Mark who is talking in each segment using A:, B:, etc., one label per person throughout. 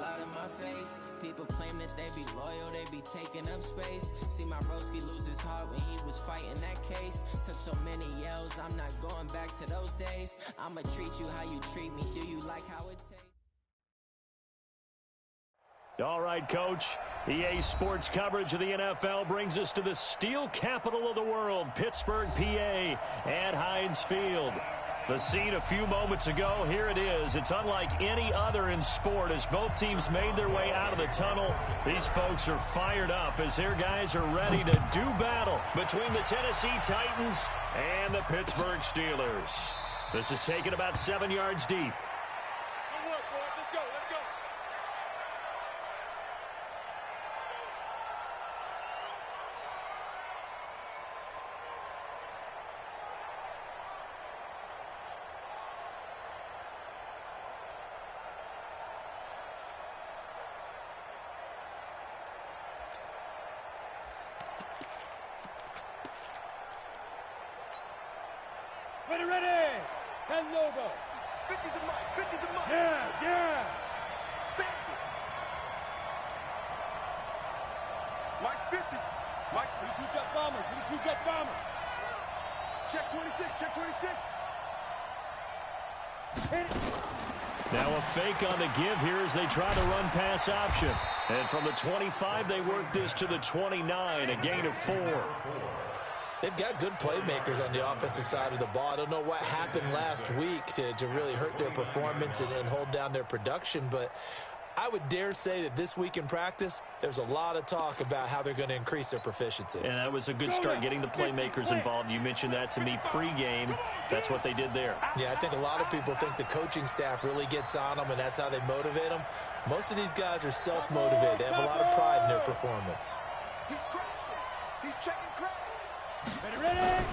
A: out in my face. People claim that they be loyal, they be taking up space. See my broski lose his heart when he was fighting that case. Took so many yells, I'm not going back to those days. I'ma treat you how you treat me. Do you like how it tastes?
B: All right, Coach. EA Sports coverage of the NFL brings us to the steel capital of the world, Pittsburgh, PA, at Heinz Field. The scene a few moments ago, here it is. It's unlike any other in sport as both teams made their way out of the tunnel. These folks are fired up as their guys are ready to do battle between the Tennessee Titans and the Pittsburgh Steelers. This is taken about 7 yards deep.
C: Ready! 10 logo. 50 to Mike, 50 to Mike. Yeah. 50. Mike's 50. Mike's 22 jet bomber, 22 jet bomber. Check 26, check 26. Hit it.
B: Now a fake on the give here as they try to run pass option. And from the 25, they work this to the 29, a gain of 4.
D: They've got good playmakers on the offensive side of the ball. I don't know what happened last week to really hurt their performance and hold down their production, but I would dare say that this week in practice, there's a lot of talk about how they're going to increase their proficiency.
B: And that was a good start getting the playmakers involved. You mentioned that to me pregame. That's what they did there.
D: Yeah, I think a lot of people think the coaching staff really gets on them, and that's how they motivate them. Most of these guys are self-motivated. They have a lot of pride in their performance.
C: He's crashing. He's checking crash. Ready?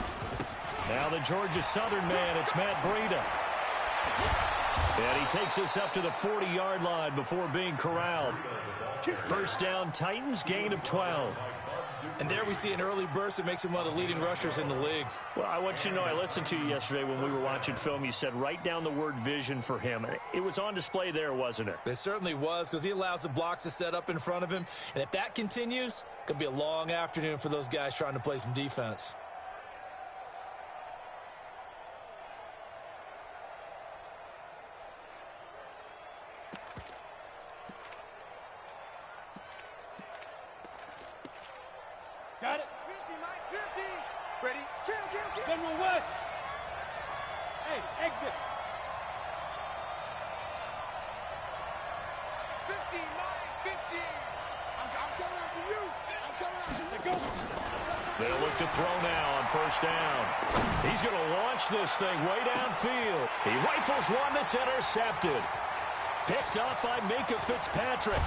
B: Now the Georgia Southern man, it's Matt Breida. And he takes us up to the 40-yard line before being corralled. First down, Titans, gain of 12.
D: And there we see an early burst that makes him one of the leading rushers in the league.
B: Well, I want you to know, I listened to you yesterday when we were watching film. You said write down the word vision for him. It was on display there, wasn't it?
D: It certainly was, because he allows the blocks to set up in front of him. And if that continues, it could be a long afternoon for those guys trying to play some defense.
C: Got it. 50, Mike, 50. Ready? Kill. General West. Hey, exit. 50, Mike, 50. I'm coming after you. I'm coming after you. Go.
B: They'll look to throw now on first down. He's going to launch this thing way downfield. He rifles one that's intercepted. Picked off by Minka Fitzpatrick.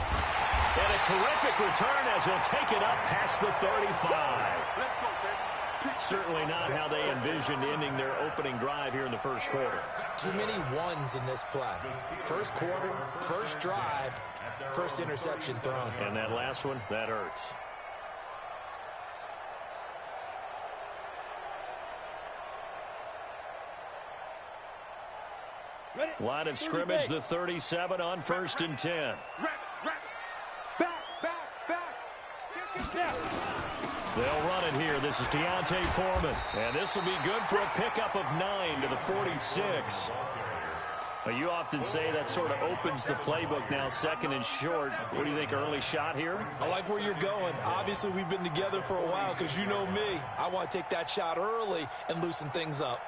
B: And a terrific return as he'll take it up past the 35.
C: Let's go, baby.
B: Certainly not how they envisioned ending their opening drive here in the first quarter.
D: Too many ones in this play. First quarter, first drive, first interception thrown.
B: And that last one, that hurts.
C: Ready?
B: Line of scrimmage, the 37 on first and 10.
C: Rabbit. Back.
B: They'll run it here. This is Deontay Foreman. And this will be good for a pickup of 9 to the 46. Well, you often say that sort of opens the playbook now, second and short. What do you think, early shot here?
D: I like where you're going. Obviously, we've been together for a while because you know me. I want to take that shot early and loosen things up.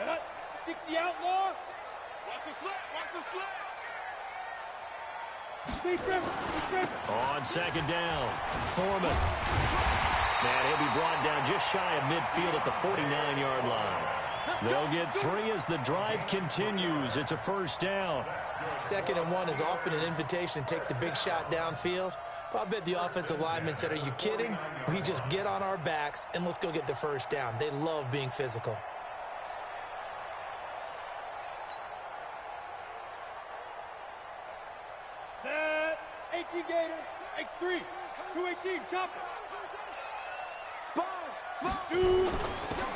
C: Set. 60 outlaw. Watch the slip.
B: On second down, Foreman. And he'll be brought down just shy of midfield at the 49-yard line. They'll get 3 as the drive continues. It's a first down.
D: 2nd and 1 is often an invitation to take the big shot downfield. But I bet the offensive lineman said, are you kidding? We just get on our backs and let's go get the first down. They love being physical.
C: Set. 18 Gator. X3. 218. Chopper. Sponge. Shoot.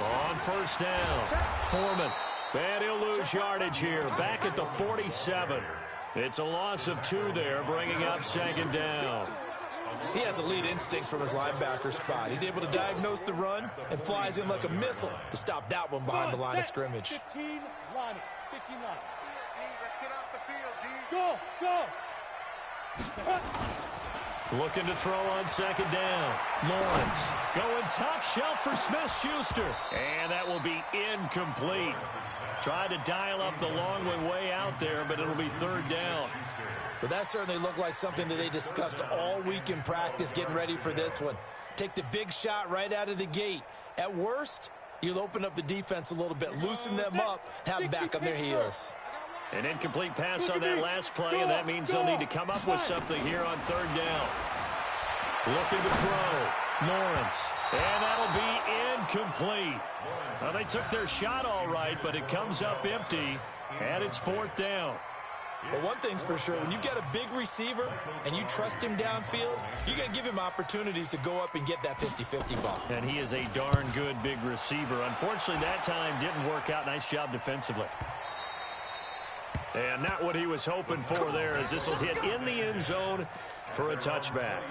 B: On first down, Foreman And he'll lose yardage here. Back at the 47. It's a loss of 2 there, bringing up second down.
D: He has elite instincts from his linebacker spot. He's able to diagnose the run and flies in like a missile to stop that one behind the line of scrimmage.
C: 15 line. 15 line. Let's get off the field, D. Go.
B: Looking to throw on second down. Lawrence going top shelf for Smith-Schuster. And that will be incomplete. Tried to dial up the long one way out there, but it'll be third down.
D: But that certainly looked like something that they discussed all week in practice getting ready for this one. Take the big shot right out of the gate. At worst, you'll open up the defense a little bit, loosen them up, have them back on their heels.
B: An incomplete pass on that last play, and that means they'll need to come up with something here on third down. Looking to throw. Lawrence. And that'll be incomplete. Well, they took their shot all right, but it comes up empty, and it's fourth down.
D: But one thing's for sure, when you get a big receiver and you trust him downfield, you're going to give him opportunities to go up and get that 50-50 ball.
B: And he is a darn good big receiver. Unfortunately, that time didn't work out. Nice job defensively. And not what he was hoping for there, as this will hit in the end zone for a touchback.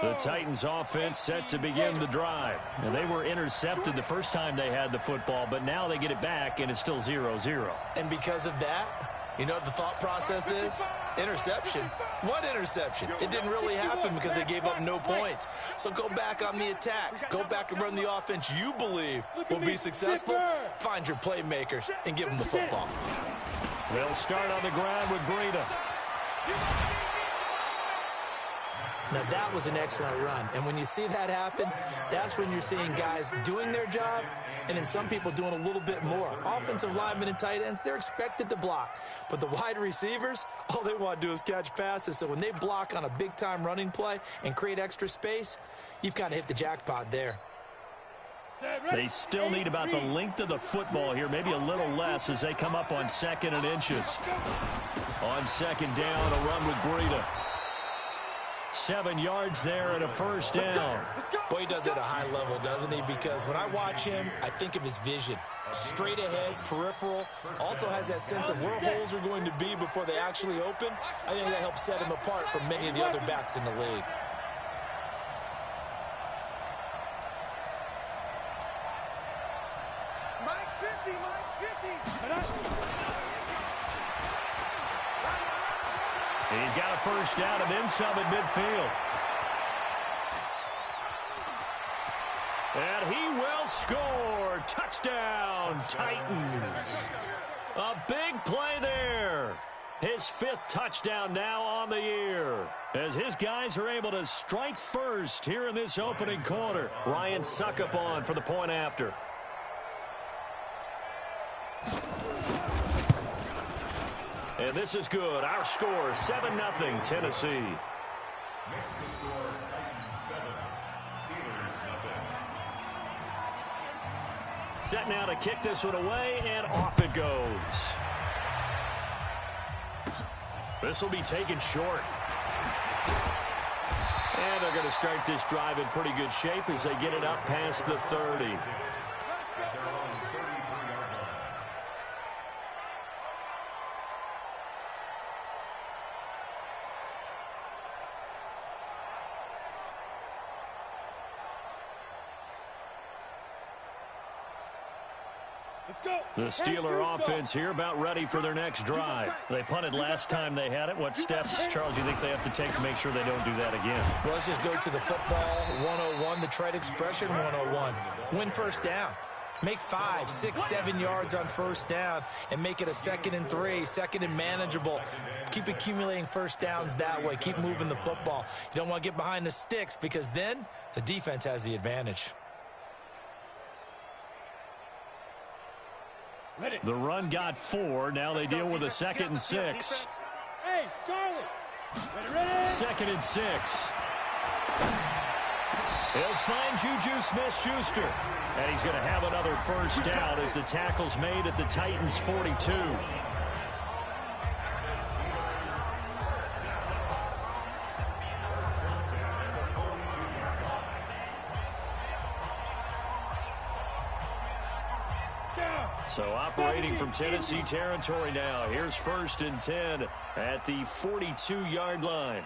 B: The Titans offense set to begin the drive. And they were intercepted the first time they had the football, but now they get it back, and it's still 0-0.
D: And because of that, you know what the thought process is? Interception. What interception? It didn't really happen because they gave up no points. So go back on the attack. Go back and run the offense you believe will be successful. Find your playmakers and give them the football.
B: They'll start on the ground with Breida.
D: Now, that was an excellent run. And when you see that happen, that's when you're seeing guys doing their job and then some people doing a little bit more. Offensive linemen and tight ends, they're expected to block. But the wide receivers, all they want to do is catch passes. So when they block on a big-time running play and create extra space, you've kind of hit the jackpot there.
B: They still need about the length of the football here, maybe a little less as they come up on second and inches. On second down, a run with Breida. 7 yards there and a first down.
D: Boy, he does it at a high level, doesn't he? Because when I watch him, I think of his vision. Straight ahead, peripheral. Also has that sense of where holes are going to be before they actually open. I think that helps set him apart from many of the other backs in the league.
C: Mike's 50, Mike's 50.
B: He's got a first down and then some at midfield. And he will score. Touchdown, Titans. A big play there. His 5th touchdown now on the year, as his guys are able to strike first here in this opening quarter. Ryan Suckup on for the point after. And this is good. Our score, 7-0 Tennessee. Set now to kick this one away, and off it goes. This will be taken short. And they're going to start this drive in pretty good shape as they get it up past the 30. The Steeler offense here about ready for their next drive. They punted last time they had it. What steps, Charles, do you think they have to take to make sure they don't do that again?
D: Well, let's just go to the football 101, the trade expression 101. Win first down. Make 5, 6, 7 yards on first down and make it a 2nd and 3, 2nd and manageable. Keep accumulating first downs that way. Keep moving the football. You don't want to get behind the sticks because then the defense has the advantage.
B: The run got 4. Now they deal with a 2nd and 6.
C: Hey, Charlie. Ready.
B: 2nd and 6. He'll find Juju Smith-Schuster. And he's going to have another first down as the tackle's made at the Titans' 42. So operating from Tennessee territory now. Here's 1st and 10 at the 42-yard line.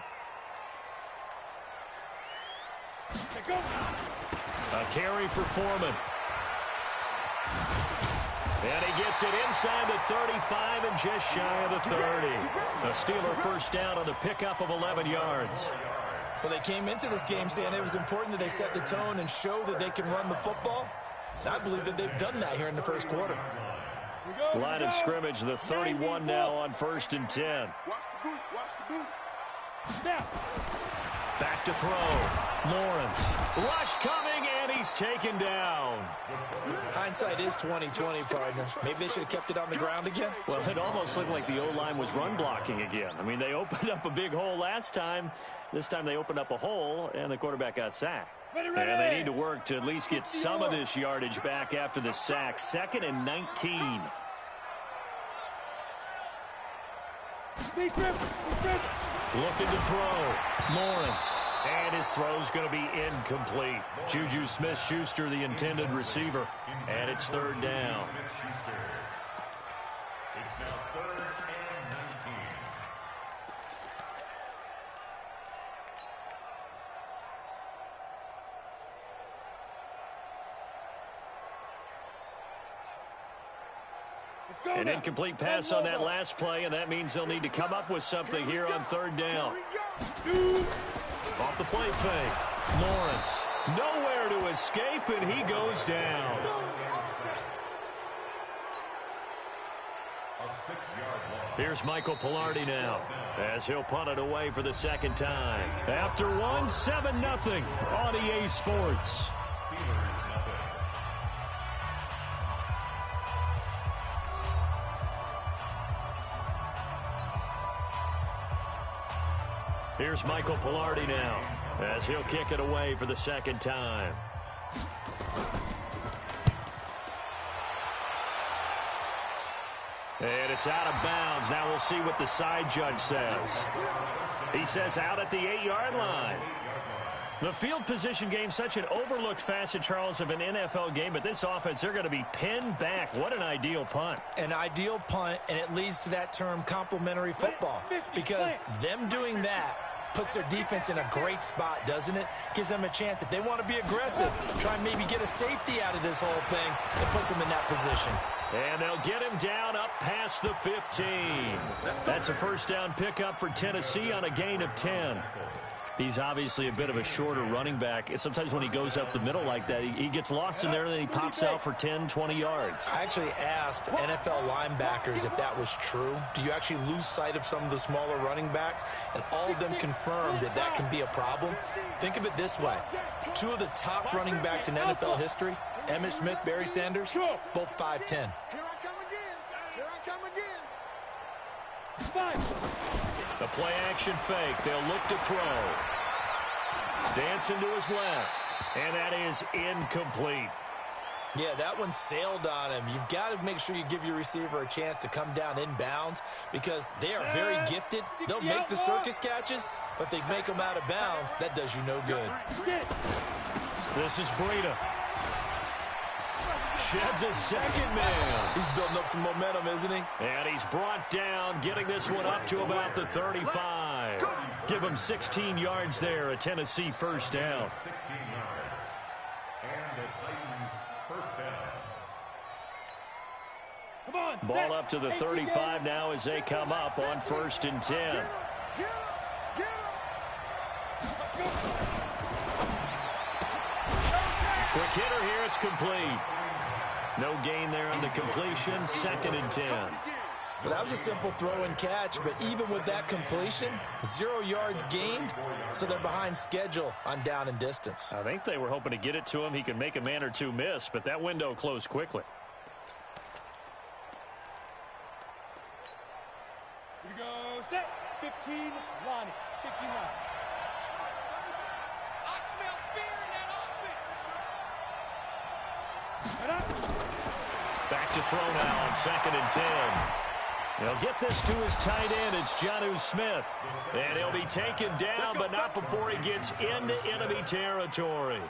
B: A carry for Foreman. And he gets it inside the 35 and just shy of the 30. A Steeler first down on the pickup of 11 yards.
D: Well, they came into this game saying it was important that they set the tone and show that they can run the football. I believe that they've done that here in the first quarter.
B: Line of scrimmage, the 31 now on 1st and 10.
C: Watch the boot. Watch the boot.
B: Back to throw. Lawrence. Rush coming, and he's taken down.
D: Hindsight is 20/20, partner. Maybe they should have kept it on the ground again.
B: Well, it almost looked like the O-line was run blocking again. I mean, they opened up a big hole last time. This time they opened up a hole, and the quarterback got sacked. And they need to work to at least get some of this yardage back after the sack. 2nd and 19. Looking to throw. Lawrence. And his throw's going to be incomplete. Juju Smith-Schuster, the intended receiver. And it's 3rd down.
E: It's now 3rd and 19.
B: An incomplete pass on that last play, and that means they'll need to come up with something here on 3rd down. Off the play fake. Lawrence. Nowhere to escape, and he goes down. Here's Michael Pilardi now, as he'll punt it away for the 2nd time. After one, 7-0 on EA Sports. Here's Michael Pilardi now, as he'll kick it away for the 2nd time. And it's out of bounds. Now we'll see what the side judge says. He says out at the 8-yard line. The field position game, such an overlooked facet, Charles, of an NFL game. But this offense, they're going to be pinned back. What an ideal punt.
D: An ideal punt, and it leads to that term complementary football. Because them doing that puts their defense in a great spot, doesn't it? Gives them a chance. If they want to be aggressive, try and maybe get a safety out of this whole thing, it puts them in that position.
B: And they'll get him down up past the 15. That's a first down pickup for Tennessee on a gain of 10. He's obviously a bit of a shorter running back. Sometimes when he goes up the middle like that, he gets lost in there, and then he pops out for 10, 20 yards.
D: I actually asked NFL linebackers if that was true. Do you actually lose sight of some of the smaller running backs? And all of them confirmed that that can be a problem. Think of it this way. 2 of the top running backs in NFL history, Emmitt Smith, Barry Sanders, both 5'10".
C: Here I come again. Here I come again.
B: The play action fake. They'll look to throw. Dancing to his left. And that is incomplete.
D: Yeah, that one sailed on him. You've got to make sure you give your receiver a chance to come down inbounds because they are very gifted. They'll make the circus catches, but they make them out of bounds. That does you no good.
B: This is Breida. Sheds a second man.
D: He's building up some momentum, isn't he?
B: And he's brought down, getting this one up to about the 35. Give him 16 yards there, a Tennessee first down.
E: 16 yards. And the Titans first down.
B: Ball up to the 35 now as they come up on 1st and 10. Quick hitter here, it's complete. No gain there on the completion, 2nd and 10.
D: Well, that was a simple throw and catch, but even with that completion, 0 yards gained, so they're behind schedule on down and distance.
B: I think they were hoping to get it to him. He could make a man or two miss, but that window closed quickly.
F: Here we go, set, 15, Lonnie, 15 line. I smell fear in that offense.
B: Back to throw now on 2nd and 10. He'll get this to his tight end. It's Jonnu Smith. And he'll be taken down, but not before he gets into enemy territory.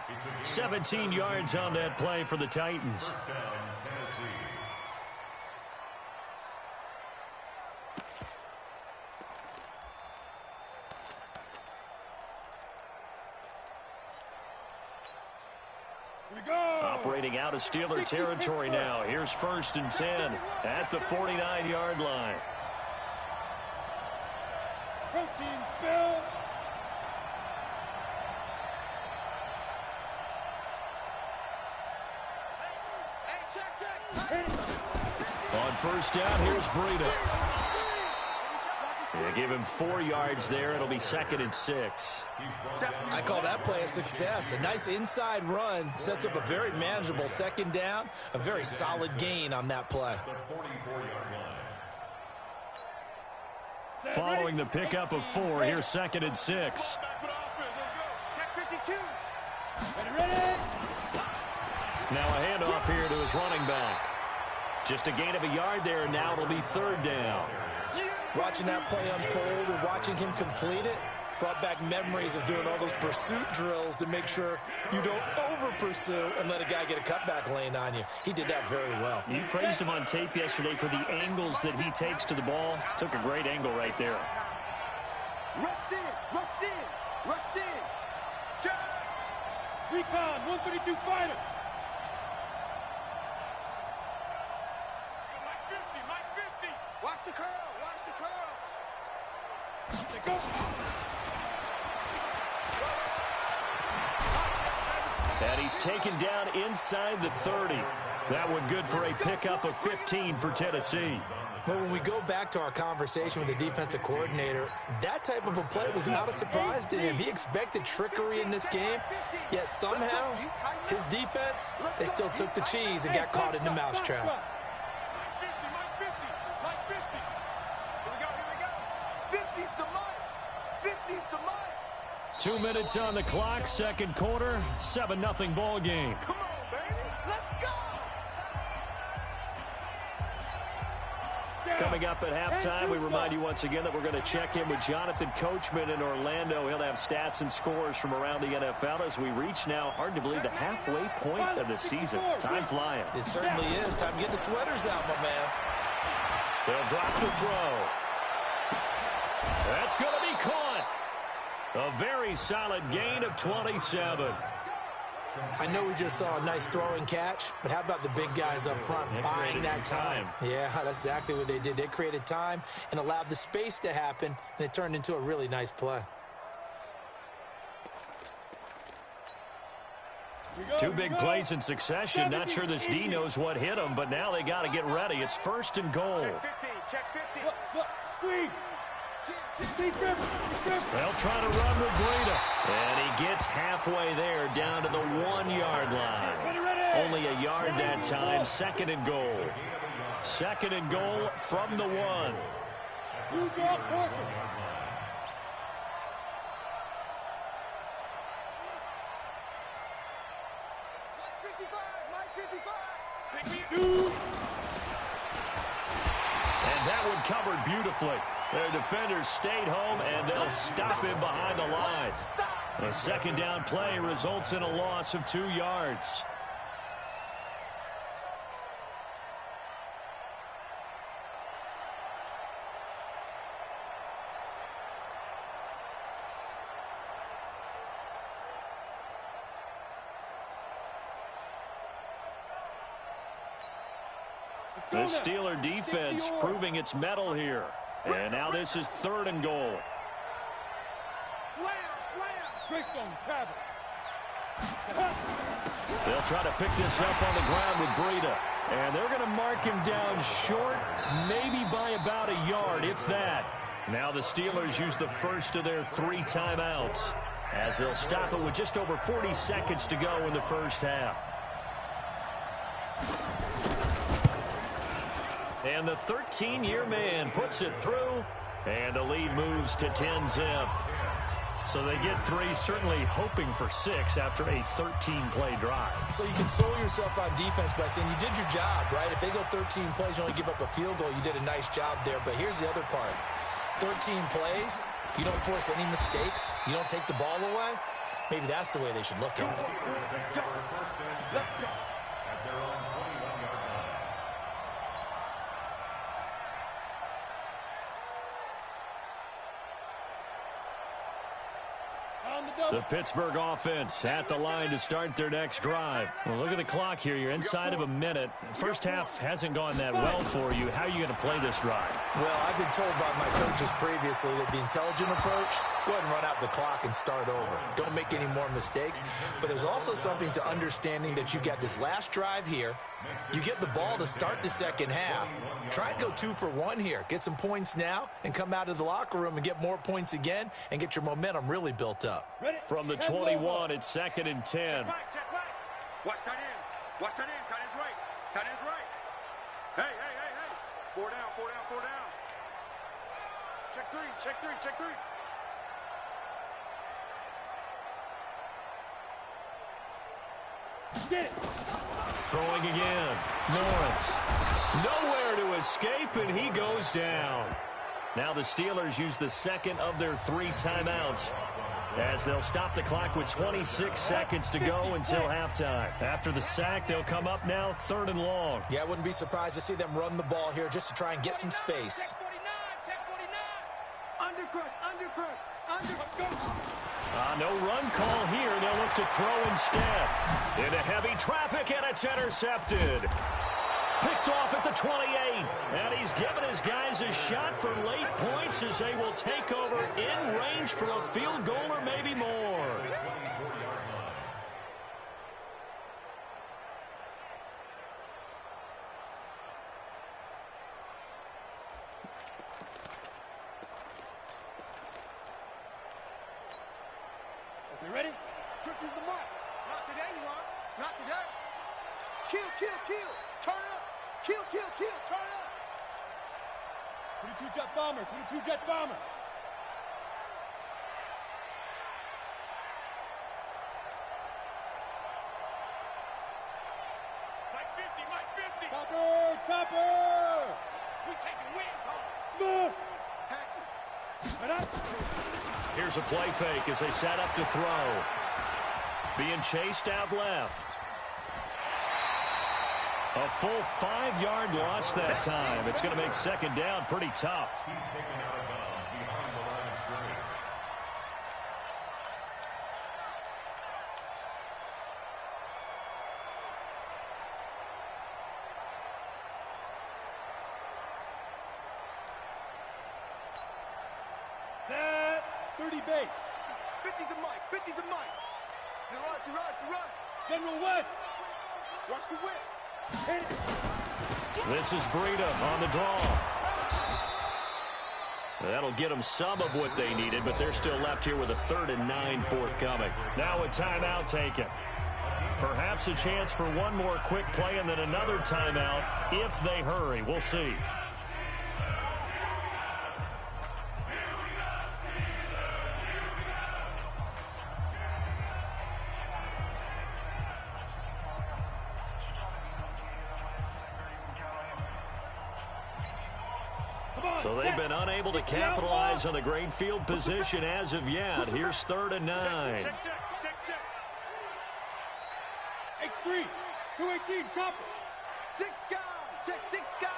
B: 17 yards on that play for the Titans.
E: First down, Tennessee.
B: operating out of Steeler territory now. Here's 1st and 10 at the 49-yard line.
F: Protein spill.
B: On 1st down, here's Breida. They give him 4 yards there. It'll be 2nd and 6.
D: I call that play a success. A nice inside run sets up a very manageable 2nd down. A very solid gain on that play.
B: Following the pickup of 4, here's 2nd and 6. Now a handoff here to his running back. Just a gain of a yard there, and now it'll be 3rd down.
D: Watching that play unfold and watching him complete it brought back memories of doing all those pursuit drills to make sure you don't over-pursue and let a guy get a cutback lane on you. He did that very well.
B: You praised him on tape yesterday for the angles that he takes to the ball. Took a great angle right there.
F: Rush in, rush in, rush in. Recon, 132 fighter.
C: Watch the curl, watch the curls.
F: They go.
B: And he's taken down inside the 30. That one good for a pickup of 15 for Tennessee.
D: But when we go back to our conversation with the defensive coordinator, that type of a play was not a surprise to him. He expected trickery in this game, yet somehow his defense, they still took the cheese and got caught in the mousetrap.
B: 2 minutes on the clock, 2nd quarter, 7-0 ball game.
C: Come on, baby, let's go.
B: Coming up at halftime, we remind you once again that we're going to check in with Jonathan Coachman in Orlando. He'll have stats and scores from around the NFL as we reach now, hard to believe, the halfway point of the season. Time flying.
D: It certainly is. Time to get the sweaters out, my man.
B: They'll drop the throw. That's going to be caught. A very solid gain of 27.
D: I know we just saw a nice throwing catch, but how about the big guys up front buying that time? Yeah, that's exactly what they did. They created time and allowed the space to happen, and it turned into a really nice play.
B: Two big plays in succession. Not sure this D knows what hit him, but now they got to get ready. It's 1st and goal.
C: Check 50.
F: Screen.
B: They'll try to run with Breida. And he gets halfway there, down to the 1-yard line. Only a yard that time. 2nd and goal. 2nd and goal from the 1. And that one covered beautifully. Their defenders stayed home, and they'll stop him behind the line. A 2nd down play results in a loss of 2 yards. The Steeler defense proving its mettle here. And now this is 3rd and goal. They'll try to pick this up on the ground with Breida. And they're going to mark him down short, maybe by about a yard, if that. Now the Steelers use the first of their 3 timeouts, as they'll stop it with just over 40 seconds to go in the first half. And the 13-year man puts it through, and the lead moves to 10-zip. So they get 3, certainly hoping for 6 after a 13-play drive.
D: So you console yourself on defense by saying you did your job, right? If they go 13 plays, you only give up a field goal, you did a nice job there. But here's the other part. 13 plays, you don't force any mistakes, you don't take the ball away. Maybe that's the way they should look at it.
C: Let's go.
F: On the
B: The Pittsburgh offense at the line to start their next drive. Well, look at the clock here. You're inside of a minute. First half hasn't gone that well for you. How are you going to play this drive?
D: Well, I've been told by my coaches previously that the intelligent approach, go ahead and run out the clock and start over. Don't make any more mistakes. But there's also something to understanding that you got this last drive here. You get the ball to start the second half. Try and go 2 for 1 here. Get some points now and come out of the locker room and get more points again and get your momentum really built up.
B: From the 21, it's 2nd and 10.
C: Check right. Watch tight end. Watch tight end. Tight end's right. Tight end's right. Hey. 4 down. Check three.
F: Get it.
B: Throwing again. Lawrence. Nowhere to escape, and he goes down. Now the Steelers use the second of their 3 timeouts as they'll stop the clock with 26 seconds to go until halftime. After the sack, they'll come up now 3rd and long.
D: Yeah, I wouldn't be surprised to see them run the ball here just to try and get some space.
F: Check 49. Undercrush.
B: No run call here. They'll look to throw instead. Into heavy traffic, and it's intercepted. Picked off at the 28. And he's given his guys a shot for late points as they will take over in range for a field goal or maybe more.
F: Okay, ready?
C: Trick is the mark. Not today, you are. Not today. Kill. Turn up. Kill. Turn up.
F: 22 jet bomber.
C: Mike 50.
F: Topper.
C: We taking wins on us.
F: Smooth.
C: Action.
F: Right up.
B: Here's a play fake as they set up to throw. Being chased out left. A full 5-yard loss that time. It's going to make second down pretty tough.
E: He's taken out of bounds behind the line of scrimmage.
F: Set. 30 base.
C: 50's the Mike. The run.
F: General West.
C: Watch the whip.
F: Hit it.
B: This is Breida on the draw. That'll get them some of what they needed, but they're still left here with a 3rd and 9 forthcoming. Now a timeout taken. Perhaps a chance for one more quick play and then another timeout if they hurry. We'll see. So they've been unable to capitalize on the great field position as of yet. Here's 3rd and 9.
C: Check.
F: X3. 218. Chopper.
C: 6 guys. Check 6 guys.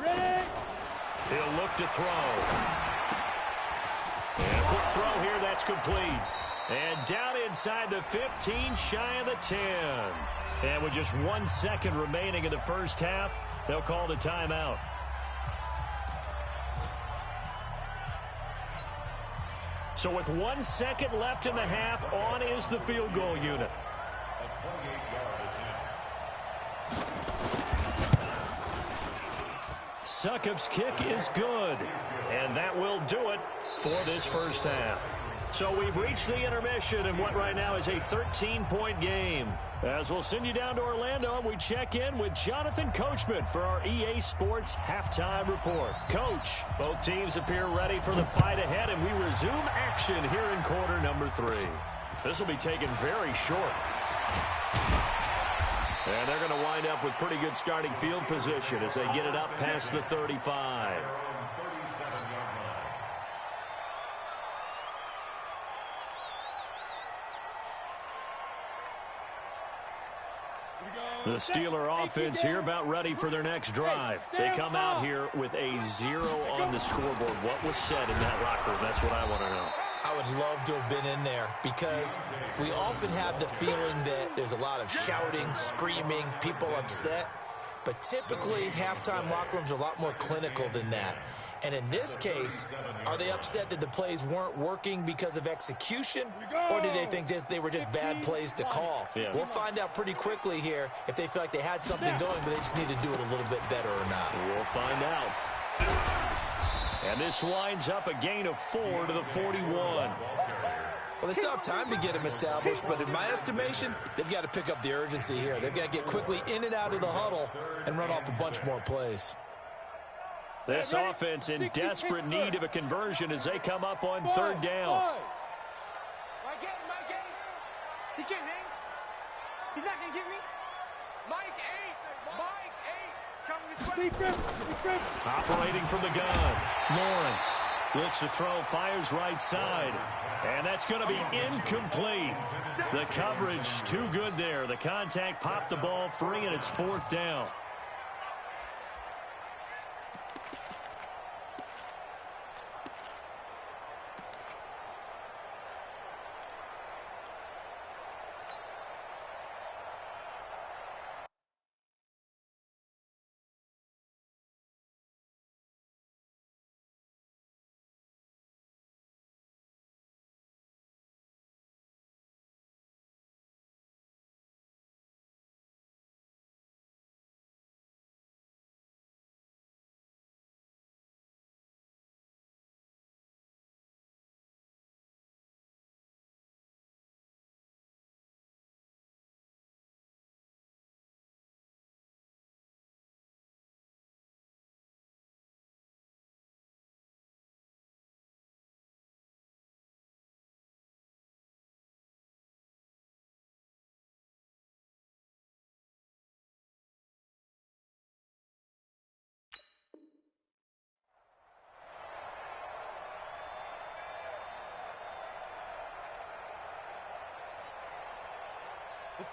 F: Ready.
B: He'll look to throw. And a quick throw here. That's complete. And down inside the 15, shy of the 10. And with just 1 second remaining in the first half, they'll call the timeout. So with 1 second left in the half, on is the field goal unit.
E: A 28-yard attempt.
B: Succop's kick is good. And that will do it for this first half. So we've reached the intermission in what right now is a 13-point game. As we'll send you down to Orlando, and we check in with Jonathan Coachman for our EA Sports Halftime Report. Coach, both teams appear ready for the fight ahead, and we resume action here in quarter number 3. This will be taken very short. And they're going to wind up with pretty good starting field position as they get it up past the 35.
F: Here we go.
B: The Steeler offense here about ready for their next drive. They come out here with a 0 on the scoreboard. What was said in that locker room? That's what I want to know.
D: I would love to have been in there because we often have the feeling that there's a lot of shouting, screaming, people upset. But typically, halftime locker rooms are a lot more clinical than that. And in this case, are they upset that the plays weren't working because of execution, or do they think they were just bad plays to call?
B: Yeah.
D: We'll find out pretty quickly here if they feel like they had something going, but they just need to do it a little bit better or not.
B: We'll find out. And this winds up a gain of 4 to the 41.
D: Well, they still have time to get him established, but in my estimation, they've got to pick up the urgency here. They've got to get quickly in and out of the huddle and run off a bunch more plays.
B: This offense in desperate need of a conversion as they come up on 3rd down.
F: Mike, he can't hang. He's not going to get me. Mike 8. It's coming this way.
B: Operating from the gun. Lawrence looks to throw, fires right side. And that's going to be incomplete. The coverage too good there. The contact popped the ball free, and it's 4th down.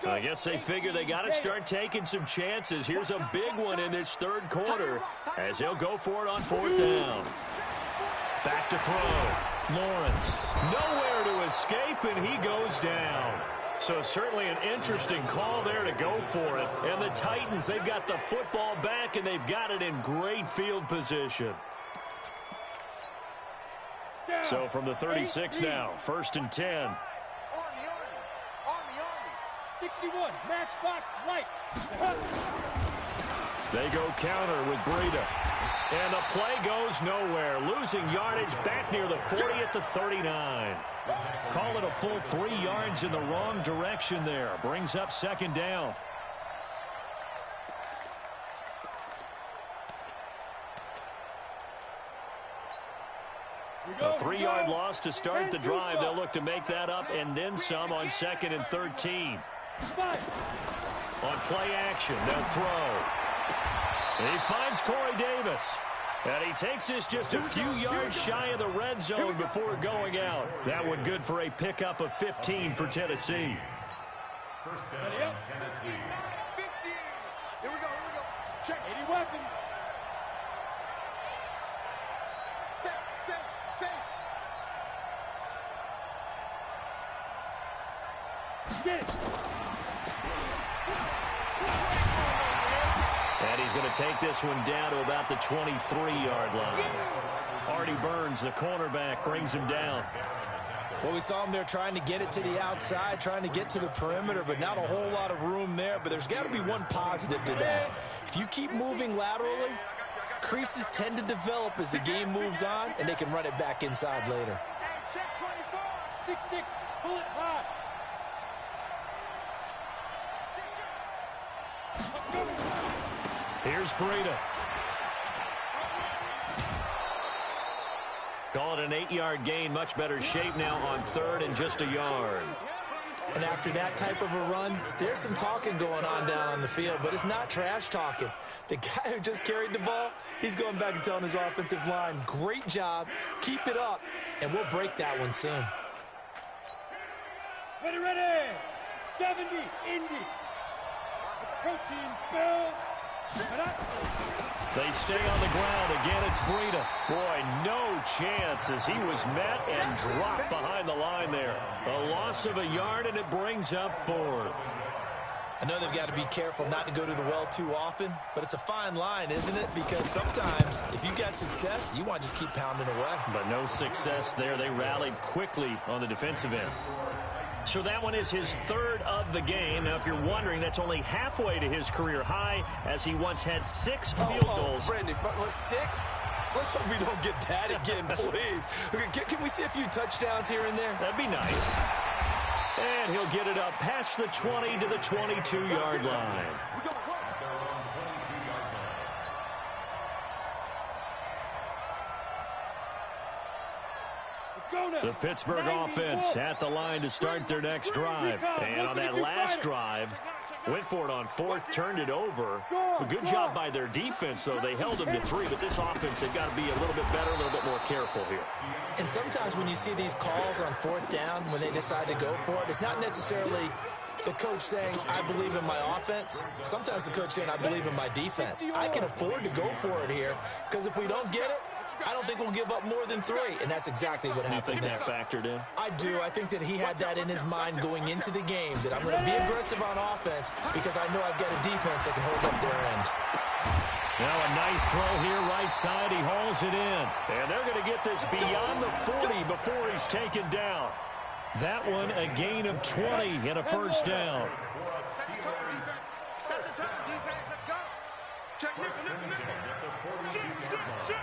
B: I guess they figure they got to start taking some chances. Here's a big one in this 3rd quarter as he'll go for it on 4th down. Back to throw. Lawrence nowhere to escape, and he goes down. So certainly an interesting call there to go for it. And the Titans, they've got the football back, and they've got it in great field position. So from the 36 now, 1st and 10.
F: 61, matchbox light.
B: They go counter with Breida. And the play goes nowhere. Losing yardage back near the 40 at the 39. Call it a full 3 yards in the wrong direction there. Brings up 2nd down. A 3-yard loss to start the drive. They'll look to make that up and then some on 2nd and 13. On play action, they'll throw. And he finds Corey Davis. And he takes this just a few yards shy of the red zone before going out. That one good for a pickup of 15 for Tennessee.
E: First down, Tennessee.
F: 15. Here we go. Check. 80 weapon. Set. Get it.
B: And he's going to take this one down to about the 23-yard line. Artie Burns, the cornerback, brings him down.
D: Well, we saw him there trying to get it to the outside, trying to get to the perimeter, but not a whole lot of room there. But there's got to be one positive to that. If you keep moving laterally, creases tend to develop as the game moves on, and they can run it back inside later.
F: Check 24. 6-6. Pull it hard.
B: Here's Breida. Call it an 8-yard gain. Much better shape now on 3rd and just a yard.
D: And after that type of a run, there's some talking going on down on the field, but it's not trash talking. The guy who just carried the ball, he's going back and telling his offensive line, great job, keep it up, and we'll break that one soon.
F: Ready. 70, Indy.
B: They stay on the ground. Again, it's Breida. Boy, no chance as he was met and dropped behind the line there. A loss of a yard, and it brings up fourth.
D: I know they've got to be careful not to go to the well too often, but it's a fine line, isn't it? Because sometimes if you've got success, you want to just keep pounding away.
B: But no success there. They rallied quickly on the defensive end. So that one is his third of the game. Now, if you're wondering, that's only halfway to his career high, as he once had 6 field goals.
D: Brandon, 6? Let's hope we don't get that again, please. Can we see a few touchdowns here and there?
B: That'd be nice. And he'll get it up past the 20 to the 22-yard line. The Pittsburgh offense at the line to start their next drive. And on that last drive, went for it on fourth, turned it over. But good job by their defense, though. They held them to 3, but this offense, they've got to be a little bit better, a little bit more careful here.
D: And sometimes when you see these calls on fourth down, when they decide to go for it, it's not necessarily the coach saying, I believe in my offense. Sometimes the coach saying, I believe in my defense. I can afford to go for it here, because if we don't get it, I don't think we'll give up more than 3, and that's exactly what happened there.
B: You think that factored in?
D: I do. I think that he had that in his mind going into the game, that I'm going to be aggressive on offense because I know I've got a defense that can hold up their end.
B: Now a nice throw here, right side. He hauls it in. And they're going to get this beyond the 40 before he's taken down. That one, a gain of 20 and a first down.
C: Set the tone, defense. Set the tone, defense. Let's go. Check nickel. Shit.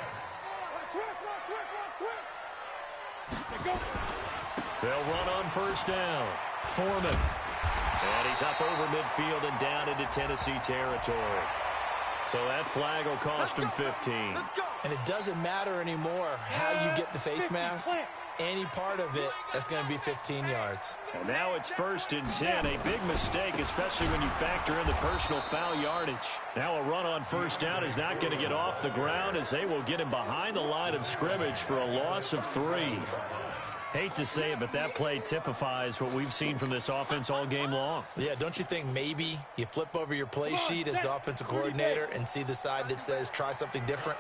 B: They'll run on first down. Foreman. And he's up over midfield and down into Tennessee territory. So that flag will cost him 15.
D: And it doesn't matter anymore how you get the face mask. Any part of it, that's going to be 15 yards.
B: And now it's 1st and 10. A big mistake, especially when you factor in the personal foul yardage. Now a run on first down is not going to get off the ground, as they will get him behind the line of scrimmage for a loss of 3. Hate to say it, but that play typifies what we've seen from this offense all game long.
D: Yeah, don't you think maybe you flip over your play sheet as the offensive coordinator and see the side that says try something different?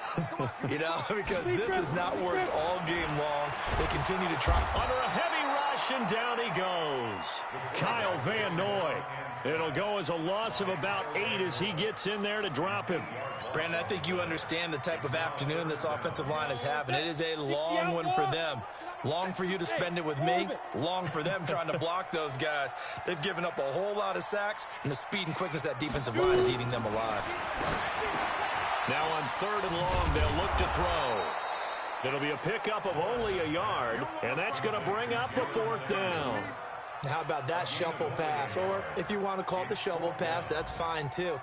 D: You know, because this has not worked all game long. They continue to try.
B: Under a heavy rush, and down he goes. Kyle Van Noy. It'll go as a loss of about 8 as he gets in there to drop him.
D: Brandon, I think you understand the type of afternoon this offensive line is having. It is a long one for them. Long for you to spend it with me. Long for them trying to block those guys. They've given up a whole lot of sacks, and the speed and quickness of that defensive line is eating them alive.
B: Now on 3rd and long, they'll look to throw. It'll be a pickup of only a yard, and that's going to bring up a 4th down.
D: How about that shuffle pass? Or if you want to call it the shovel pass, that's fine too.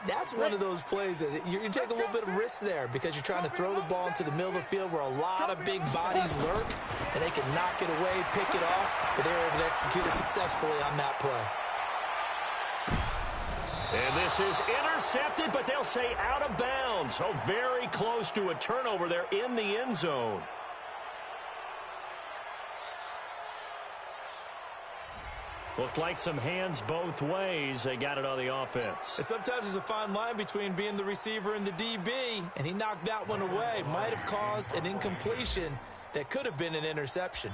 D: That's one of those plays that you take a little bit of risk there because you're trying to throw the ball into the middle of the field where a lot of big bodies lurk, and they can knock it away, pick it off, but they were able to execute it successfully on that play.
B: And this is intercepted, but they'll say out of bounds. So very close to a turnover there in the end zone. Looked like some hands both ways. They got it on the offense.
D: And sometimes there's a fine line between being the receiver and the DB, and he knocked that one away. Might have caused an incompletion that could have been an interception.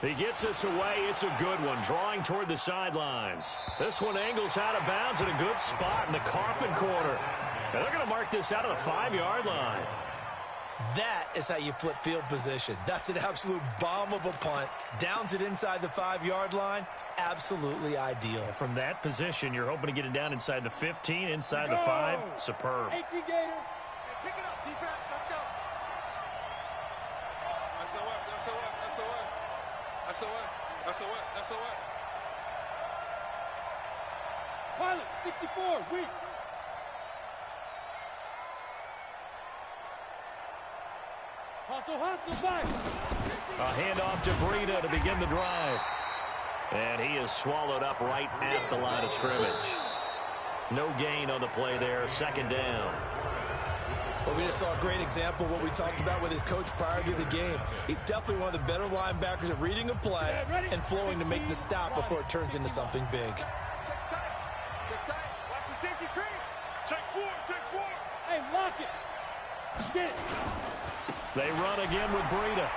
B: He gets this away. It's a good one, drawing toward the sidelines. This one angles out of bounds in a good spot in the coffin corner. And they're going to mark this out of the 5-yard line.
D: That is how you flip field position. That's an absolute bomb of a punt. Downs it inside the 5-yard line. Absolutely ideal.
B: From that position, you're hoping to get it down inside the 15, inside the 5. Superb.
C: Hey, pick it up, defense. Let's go. SOS.
F: Pilot, 64, weak. Hustle, back.
B: A handoff to Breida to begin the drive. And he is swallowed up right at the line of scrimmage. No gain on the play there. 2nd down.
D: Well, we just saw a great example of what we talked about with his coach prior to the game. He's definitely one of the better linebackers at reading a play and flowing to make the stop before it turns into something big.
C: Check four, check four.
F: Hey, lock it. Get it.
B: They run again with Breida.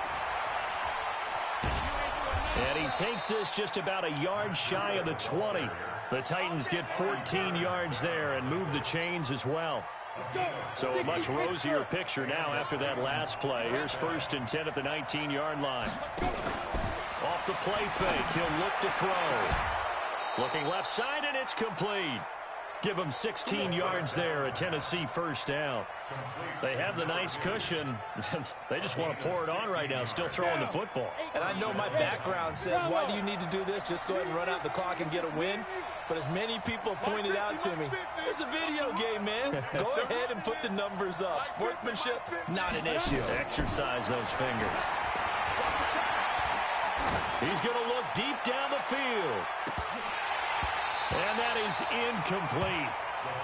B: And he takes this just about a yard shy of the 20. The Titans get 14 yards there and move the chains as well. So a much rosier picture now after that last play. Here's 1st and 10 at the 19-yard line. Off the play fake, he'll look to throw. Looking left side, and it's complete. Give him 16 yards there, a Tennessee first down. They have the nice cushion. They just want to pour it on right now, still throwing the football.
D: And I know my background says, why do you need to do this? Just go ahead and run out the clock and get a win. But as many people pointed out to me, it's a video game, man. Go ahead and put the numbers up. Sportsmanship, not an issue.
B: Exercise those fingers. He's going to look deep down the field. And that is incomplete.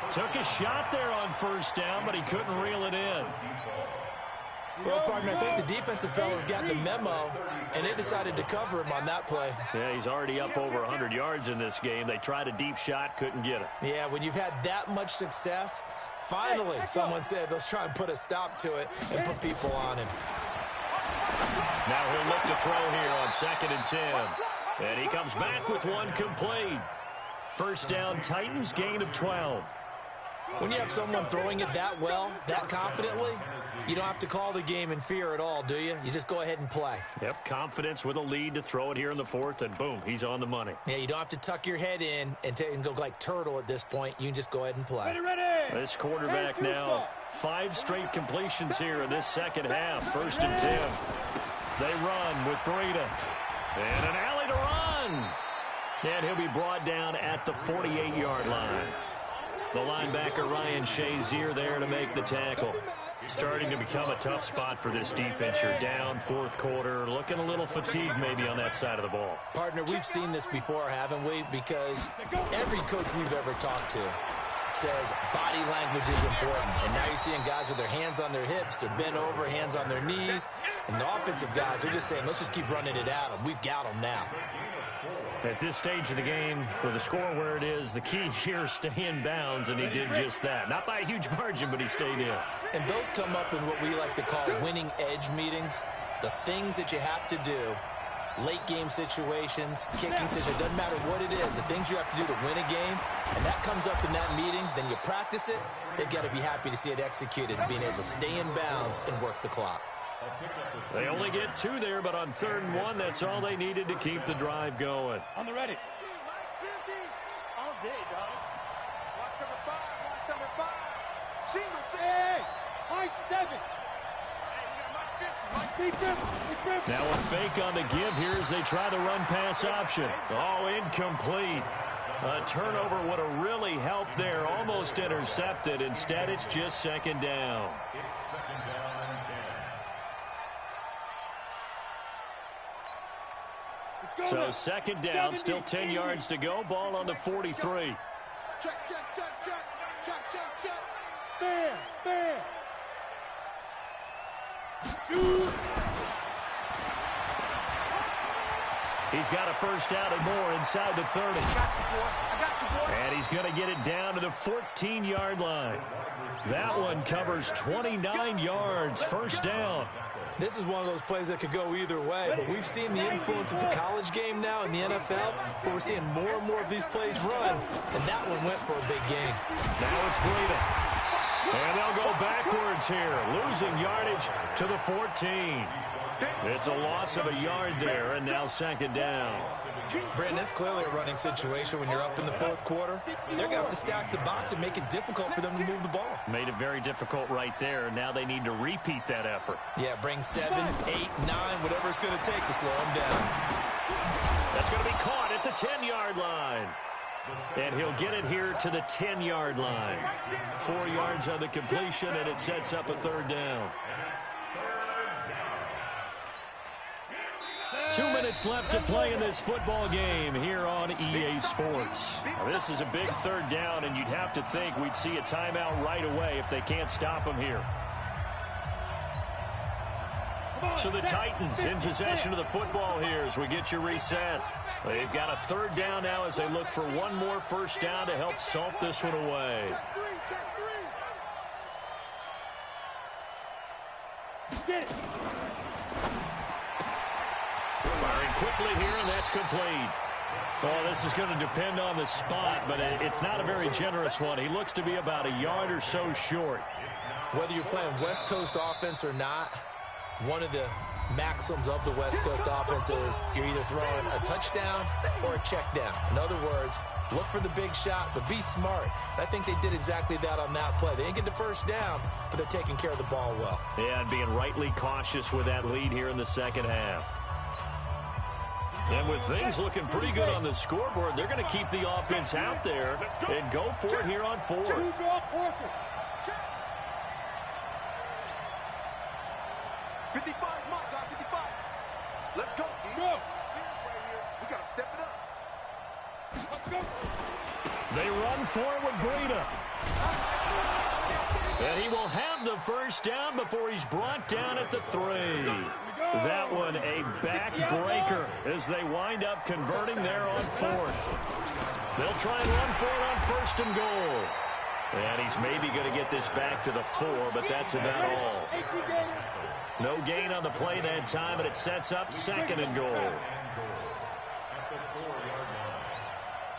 B: Took a shot there on first down, but he couldn't reel it in.
D: Well, partner, I think the defensive fellas got the memo, and they decided to cover him on that play.
B: Yeah, he's already up over 100 yards in this game. They tried a deep shot, couldn't get it.
D: Yeah, when you've had that much success, finally someone said, let's try and put a stop to it and put people on him.
B: Now he'll look to throw here on 2nd and 10. And he comes back with one complete. First down, Titans, gain of 12.
D: When you have someone throwing it that well, that confidently, you don't have to call the game in fear at all, do you? You just go ahead and play.
B: Yep, confidence with a lead to throw it here in the 4th, and boom, he's on the money.
D: Yeah, you don't have to tuck your head in and go like turtle at this point. You can just go ahead and play.
F: Ready.
B: This quarterback now, 5 straight completions here in this second half. 1st and 10. They run with Breida. And an alley to run. And he'll be brought down at the 48-yard line. The linebacker, Ryan Shazier, there to make the tackle. Starting to become a tough spot for this defense. You're down 4th quarter, looking a little fatigued maybe on that side of the ball.
D: Partner, we've seen this before, haven't we? Because every coach we've ever talked to says body language is important. And now you're seeing guys with their hands on their hips, they're bent over, hands on their knees. And the offensive guys are just saying, let's just keep running it at them. We've got them now.
B: At this stage of the game, with the score where it is, the key here, stay in bounds, and he did just that. Not by a huge margin, but he stayed in.
D: And those come up in what we like to call winning edge meetings. The things that you have to do, late game situations, kicking situations, doesn't matter what it is, the things you have to do to win a game, and that comes up in that meeting, then you practice it, they've got to be happy to see it executed and being able to stay in bounds and work the clock.
B: They only get 2 there, but on 3rd and 1, that's all they needed to keep the drive going.
F: On the ready.
C: All day, dog. Watch number 5, watch number 5. Single.
F: Hey, high 7. Hey, you got my 50.
B: Now a fake on the give here as they try the run-pass option. Oh, incomplete. A turnover would have really helped there. Almost intercepted. Instead, it's just 2nd down. So 2nd down, still 10 yards to go. Ball on the 43.
C: Check, check, check, check. Check, check, check.
F: Fair. Shoot.
B: He's got a first down and more inside the 30.
C: I got you, boy.
B: And he's going to get it down to the 14-yard line. That one covers 29 yards. First down.
D: This is one of those plays that could go either way, but we've seen the influence of the college game now in the NFL, where we're seeing more and more of these plays run, and that one went for a big gain.
B: Now it's Breida. And they'll go backwards here, losing yardage to the 14. It's a loss of a yard there, and now 2nd down.
D: Brandon, it's clearly a running situation when you're up in the 4th quarter. They're going to have to stack the box and make it difficult for them to move the ball.
B: Made it very difficult right there. Now they need to repeat that effort.
D: Yeah, bring 7, 8, 9, whatever it's going to take to slow them down.
B: That's going to be caught at the 10-yard line. And he'll get it here to the 10-yard line. 4 yards on the completion, and it sets up a 3rd down. 2 minutes left to play in this football game here on EA Sports. Now, this is a big 3rd down, and you'd have to think we'd see a timeout right away if they can't stop him here. So the Titans in possession of the football here as we get you reset. They've got a 3rd down now as they look for one more first down to help salt this one away.
C: Check three.
F: Get it.
B: Firing quickly here, and that's complete. Well, this is going to depend on the spot, but it's not a very generous one. He looks to be about a yard or so short.
D: Whether you're playing West Coast offense or not, one of the maxims of the West Coast offense is you're either throwing a touchdown or a check down. In other words, look for the big shot, but be smart. And I think they did exactly that on that play. They didn't get the first down, but they're taking care of the ball well.
B: Yeah, and being rightly cautious with that lead here in the second half. And with things looking pretty good on the scoreboard, they're going to keep the offense out there and go for it here on fourth.
C: 55, my job, 55. Let's go, D. Go. We got to step it up. Let's go.
B: They run for it with Breida. And he will have the first down before he's brought down at the 3. That one a backbreaker as they wind up converting there on fourth. They'll try and run for it on first and goal. And he's maybe going to get this back to the 4, but that's about all. No gain on the play that time, and it sets up second and goal.
C: At the 4-yard line.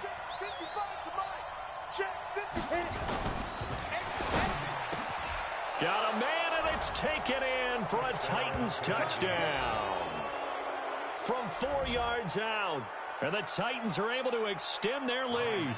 C: Check 55 to Mike. Check 50.
B: Got a man, and it's taken in for a Titans touchdown. From 4 yards out, and the Titans are able to extend their lead.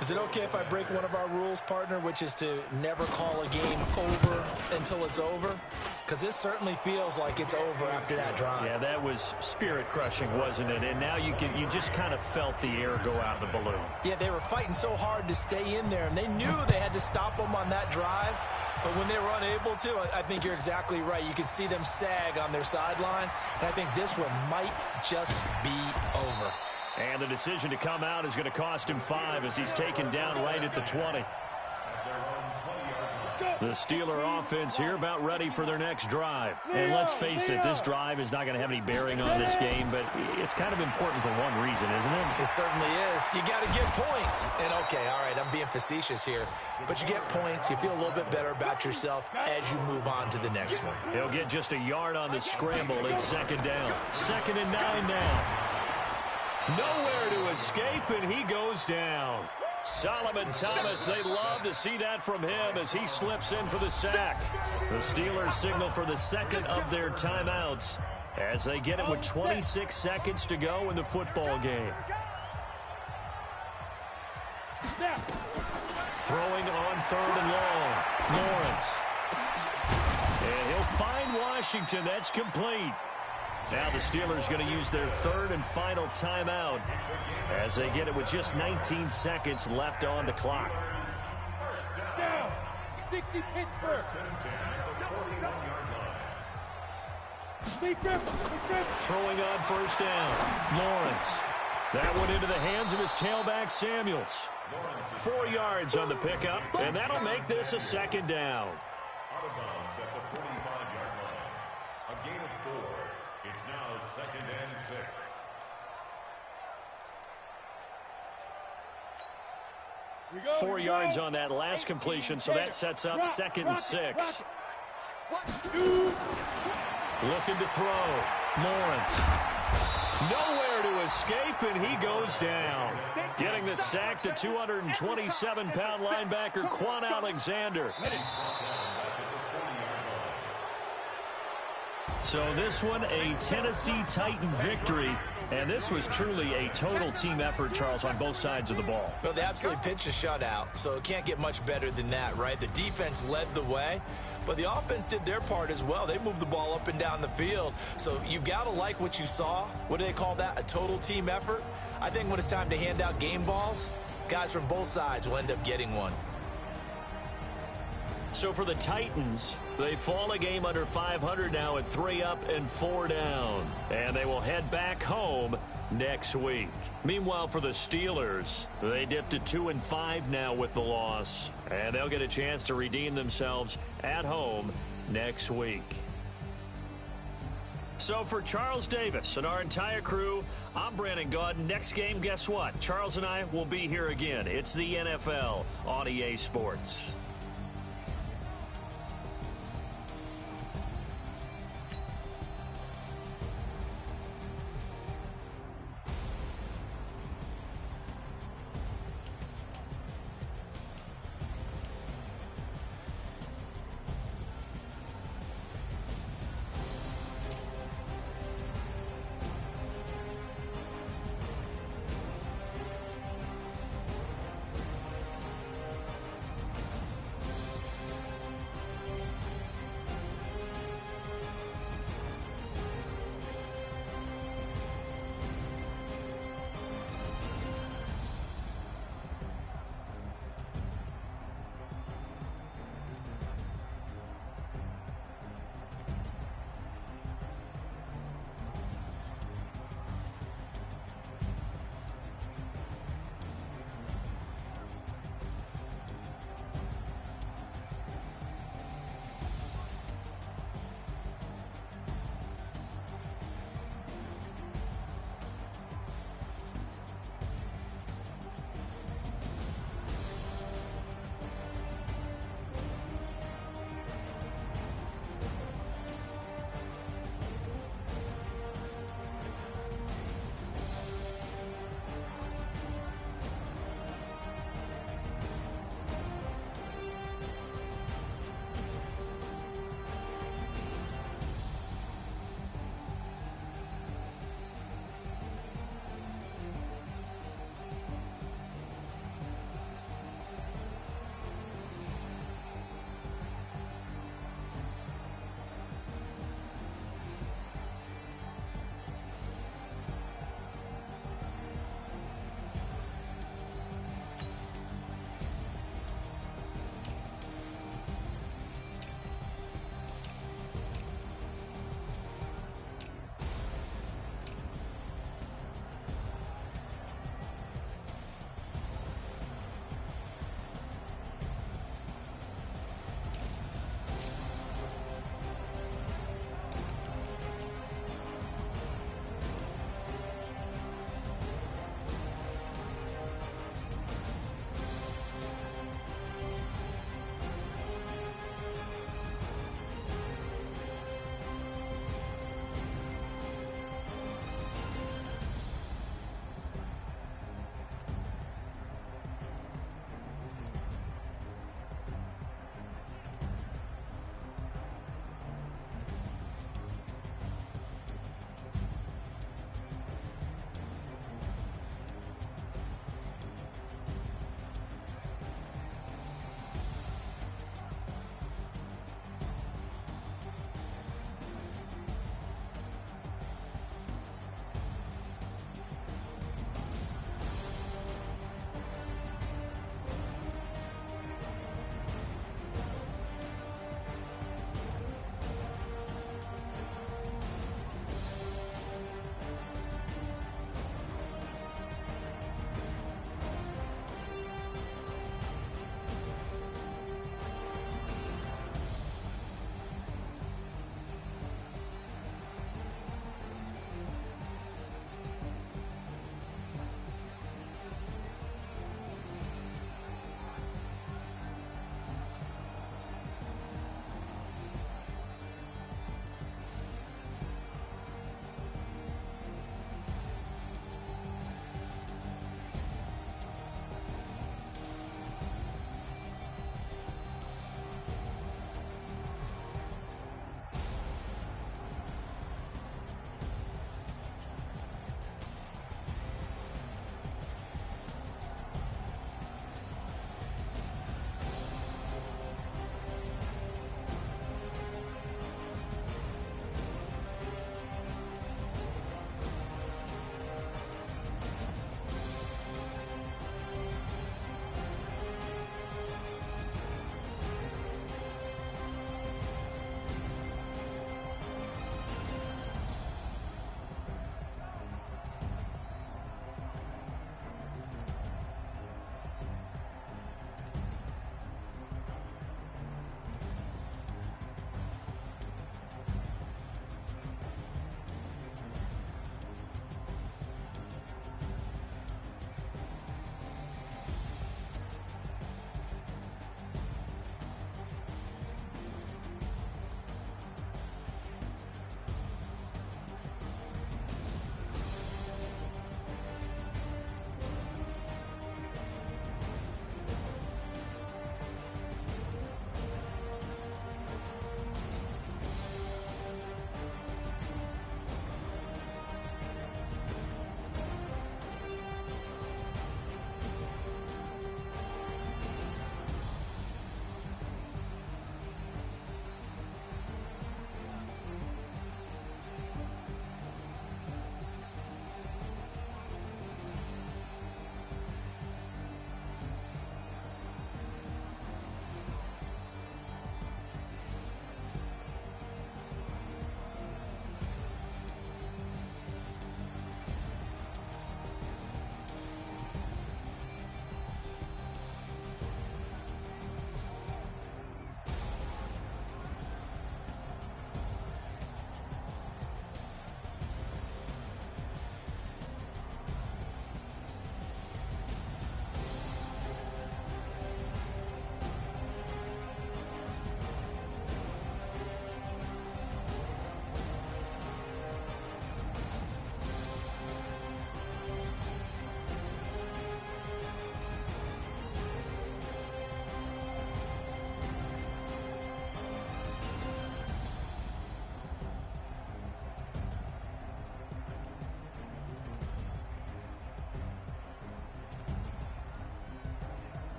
D: Is it okay if I break one of our rules, partner, which is to never call a game over until it's over? Because this certainly feels like it's over after that drive.
B: Yeah, that was spirit-crushing, wasn't it? And now you just kind of felt the air go out of the balloon.
D: Yeah, they were fighting so hard to stay in there, and they knew they had to stop them on that drive. But when they were unable to, I think you're exactly right. You could see them sag on their sideline, and I think this one might just be over.
B: And the decision to come out is going to cost him 5 as he's taken down right at the 20. The Steeler offense here about ready for their next drive. And let's face it, this drive is not going to have any bearing on this game, but it's kind of important for one reason, isn't it?
D: It certainly is. You got to get points. And, okay, all right, I'm being facetious here. But you get points, you feel a little bit better about yourself as you move on to the next one.
B: He'll get just a yard on the scramble in second down. 2nd and 9 now. Nowhere to escape, and he goes down. Solomon Thomas, they love to see that from him as he slips in for the sack. The Steelers signal for the second of their timeouts as they get it with 26 seconds to go in the football game. Throwing on 3rd and long, Lawrence. And he'll find Washington. That's complete. Now the Steelers going to use their 3rd and final timeout as they get it with just 19 seconds left on the clock.
F: Down. 60 Pittsburgh.
B: Throwing on first down, Lawrence. That one into the hands of his tailback, Samuels. 4 yards on the pickup, and that'll make this a second down.
E: Out of bounds at the 45-yard line. A gain of 4. It's now 2nd and 6.
F: We go,
B: 4 yards on that last completion, so that sets up 2nd and 6. Looking to throw. Lawrence. Nowhere to escape, and he goes down. Getting the sack to 227-pound linebacker Quan Alexander. So this one, a Tennessee Titan victory. And this was truly a total team effort, Charles, on both sides of the ball.
D: Well, they absolutely pitched a shutout, so it can't get much better than that, right? The defense led the way, but the offense did their part as well. They moved the ball up and down the field. So you've got to like what you saw. What do they call that? A total team effort? I think when it's time to hand out game balls, guys from both sides will end up getting one.
B: So for the Titans, they fall a game under 500 now at 3 up and 4 down. And they will head back home next week. Meanwhile, for the Steelers, they dipped to 2-5 now with the loss. And they'll get a chance to redeem themselves at home next week. So for Charles Davis and our entire crew, I'm Brandon Gaudin. Next game, guess what? Charles and I will be here again. It's the NFL on EA Sports.